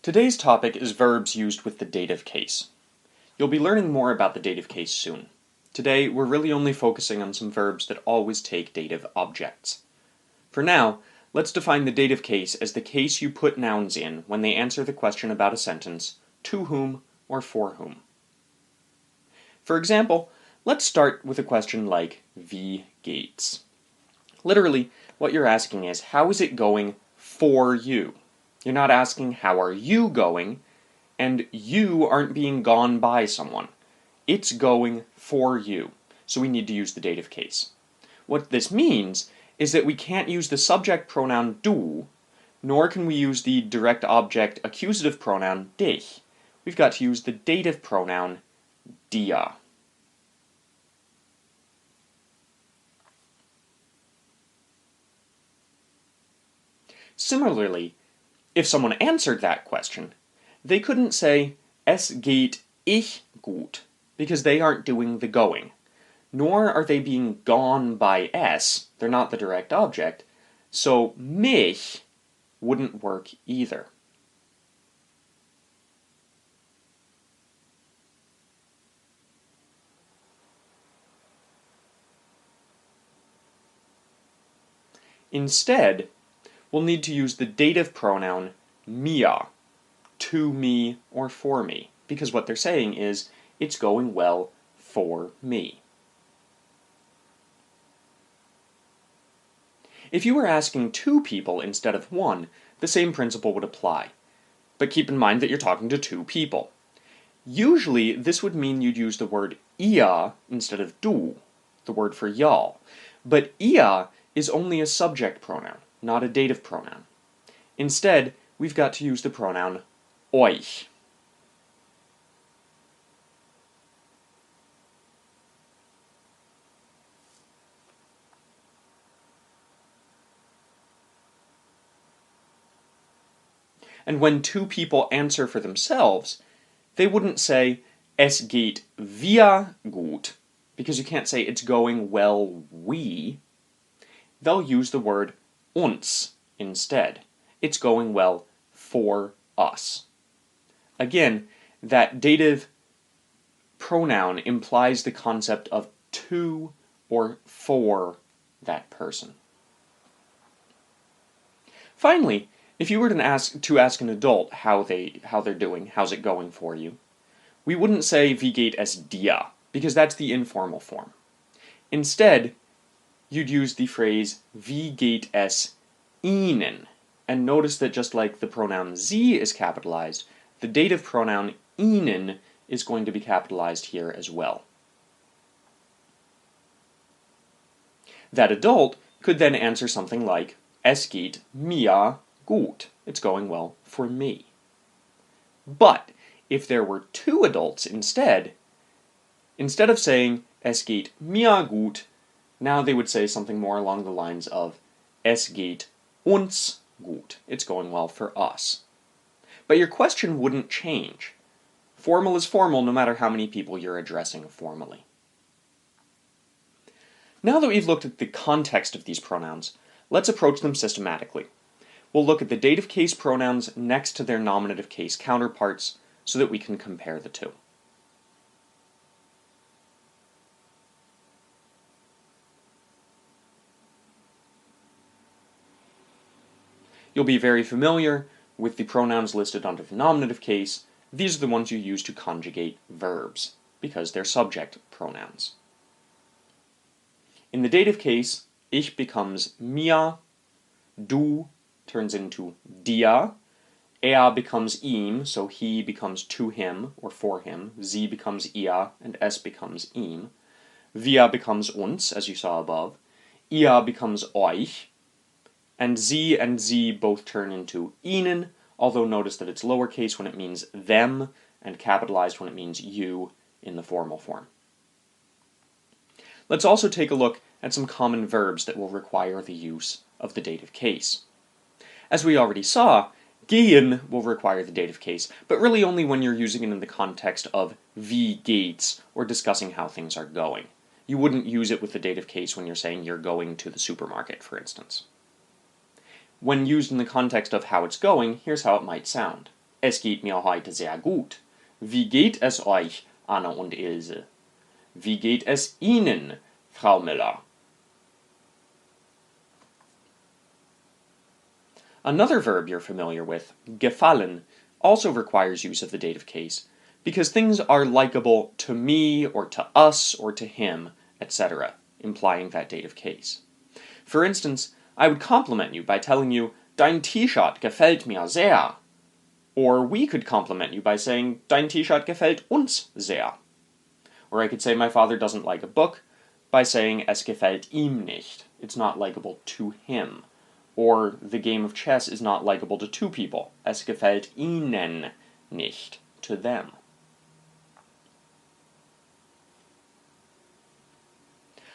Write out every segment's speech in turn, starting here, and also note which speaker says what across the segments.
Speaker 1: Today's topic is verbs used with the dative case. You'll be learning more about the dative case soon. Today, we're really only focusing on some verbs that always take dative objects. For now, let's define the dative case as the case you put nouns in when they answer the question about a sentence, to whom or for whom. For example, let's start with a question like, wie geht's? Literally, what you're asking is, how is it going for you? You're not asking, how are you going? And you aren't being gone by someone. It's going for you. So we need to use the dative case. What this means is that we can't use the subject pronoun du, nor can we use the direct object accusative pronoun dich. We've got to use the dative pronoun dir. Similarly, if someone answered that question, they couldn't say, es geht ich gut, because they aren't doing the going. Nor are they being gone by es, they're not the direct object, so mich wouldn't work either. Instead, we'll need to use the dative pronoun mir, to me or for me, because what they're saying is, it's going well for me. If you were asking two people instead of one, the same principle would apply. But keep in mind that you're talking to two people. Usually, this would mean you'd use the word ihr instead of du, the word for y'all. But ihr is only a subject pronoun, not a dative pronoun. Instead, we've got to use the pronoun euch. And when two people answer for themselves, they wouldn't say, es geht wir gut, because you can't say it's going well we. They'll use the word uns instead. It's going well for us. Again, that dative pronoun implies the concept of to or for that person. Finally, if you were to ask an adult how they're doing, how's it going for you, we wouldn't say wie geht es dir, because that's the informal form. Instead, you'd use the phrase wie geht es Ihnen, and notice that just like the pronoun sie is capitalized, the dative pronoun Ihnen is going to be capitalized here as well. That adult could then answer something like, es geht mir gut. It's going well for me. But if there were two adults instead of saying es geht mir gut, now they would say something more along the lines of es geht uns gut. It's going well for us. But your question wouldn't change. Formal is formal no matter how many people you're addressing formally. Now that we've looked at the context of these pronouns, let's approach them systematically. We'll look at the dative case pronouns next to their nominative case counterparts so that we can compare the two. You'll be very familiar with the pronouns listed under the nominative case. These are the ones you use to conjugate verbs, because they're subject pronouns. In the dative case, ich becomes mir, du turns into dir, becomes ihm, so he becomes to him or for him, sie becomes ihr, and es becomes ihm, wir becomes uns, as you saw above, ihr becomes euch, and sie both turn into ihnen, although notice that it's lowercase when it means them, and capitalized when it means you in the formal form. Let's also take a look at some common verbs that will require the use of the dative case. As we already saw, gehen will require the dative case, but really only when you're using it in the context of wie geht's or discussing how things are going. You wouldn't use it with the dative case when you're saying you're going to the supermarket, for instance. When used in the context of how it's going, here's how it might sound. Es geht mir heute sehr gut. Wie geht es euch, Anna und Ilse? Wie geht es Ihnen, Frau Müller? Another verb you're familiar with, gefallen, also requires use of the dative case, because things are likable to me or to us or to him, etc., implying that dative case. For instance, I would compliment you by telling you, Dein T-Shirt gefällt mir sehr. Or we could compliment you by saying, Dein T-Shirt gefällt uns sehr. Or I could say my father doesn't like a book by saying, Es gefällt ihm nicht. It's not likable to him. Or the game of chess is not likable to two people. Es gefällt ihnen nicht. To them.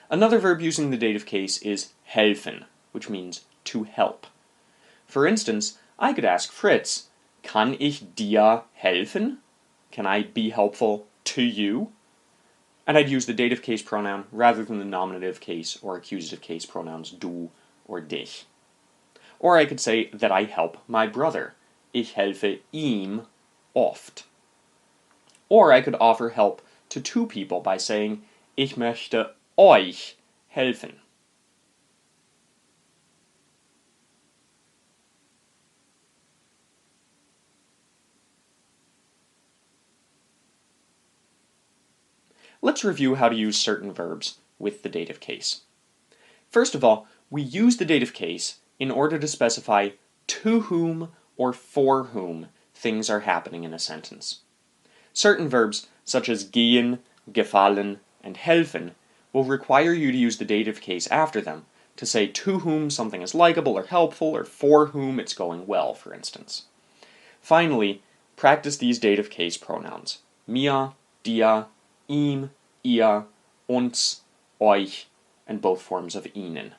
Speaker 1: Another verb using the dative case is helfen, which means to help. For instance, I could ask Fritz, Kann ich dir helfen? Can I be helpful to you? And I'd use the dative case pronoun rather than the nominative case or accusative case pronouns du or dich. Or I could say that I help my brother. Ich helfe ihm oft. Or I could offer help to two people by saying, Ich möchte euch helfen. Let's review how to use certain verbs with the dative case. First of all, we use the dative case in order to specify to whom or for whom things are happening in a sentence. Certain verbs, such as gehen, gefallen, and helfen, will require you to use the dative case after them to say to whom something is likable or helpful, or for whom it's going well, for instance. Finally, practice these dative case pronouns, mir, dir, ihm, ihr, uns, euch, and both forms of ihnen.